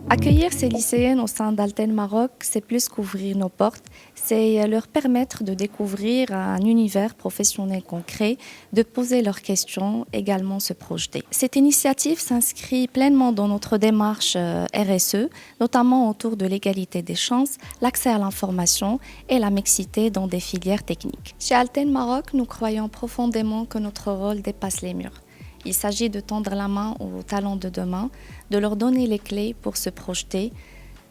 Accueillir ces lycéennes au sein d'Alten Maroc, c'est plus qu'ouvrir nos portes, c'est leur permettre de découvrir un univers professionnel concret, de poser leurs questions, également se projeter. Cette initiative s'inscrit pleinement dans notre démarche RSE, notamment autour de l'égalité des chances, l'accès à l'information et la mixité dans des filières techniques. Chez Alten Maroc, nous croyons profondément que notre rôle dépasse les murs. Il s'agit de tendre la main aux talents de demain, de leur donner les clés pour se projeter,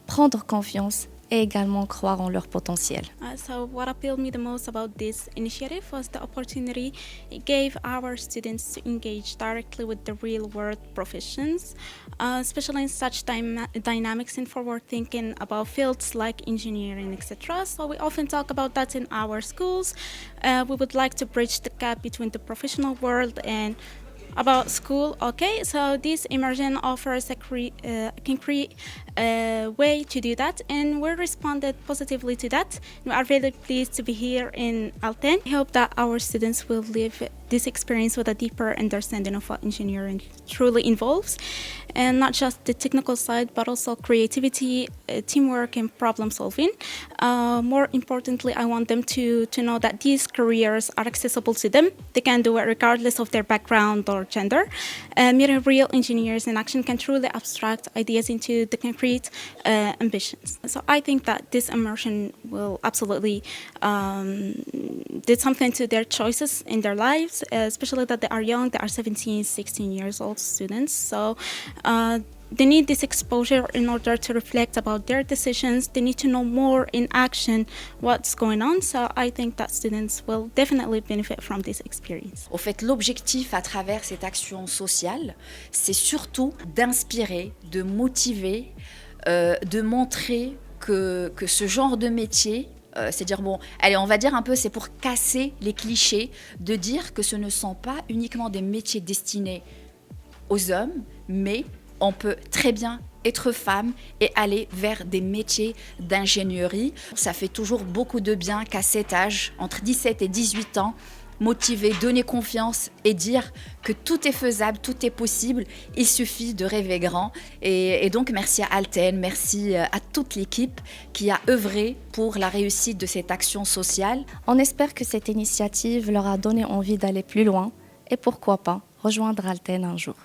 prendre confiance et également croire en leur potentiel. So what appealed me the most about this initiative was the opportunity it gave our students to engage directly with the real-world professions, especially in such dynamics and forward thinking about fields like engineering, etc. So we often talk about that in our schools. We would like to bridge the gap between the professional world and about school. Okay, so this immersion offers a concrete way to do that, and we responded positively to that. We are really pleased to be here in Alten. I hope that our students will live this experience with a deeper understanding of what engineering truly involves, and not just the technical side, but also creativity, teamwork, and problem solving. More importantly, I want them to know that these careers are accessible to them. They can do it regardless of their background or gender. Meeting real engineers in action can truly abstract ideas into the concrete ambitions. So I think that this immersion will absolutely did something to their choices in their lives, especially that they are young, they are 17, 16 years old students. So they need this exposure in order to reflect about their decisions. They need to know more in action what's going on. So I think that students will definitely benefit from this experience. Au fait, l'objectif à travers cette action sociale, c'est surtout d'inspirer, de motiver, de montrer que ce genre de métier, c'est-à-dire, bon, allez, on va dire un peu, c'est pour casser les clichés, de dire que ce ne sont pas uniquement des métiers destinés aux hommes, mais on peut très bien être femme et aller vers des métiers d'ingénierie. Ça fait toujours beaucoup de bien qu'à cet âge, entre 17 et 18 ans, motiver, donner confiance et dire que tout est faisable, tout est possible. Il suffit de rêver grand. Et donc, merci à Alten, merci à toute l'équipe qui a œuvré pour la réussite de cette action sociale. On espère que cette initiative leur a donné envie d'aller plus loin et pourquoi pas rejoindre Alten un jour.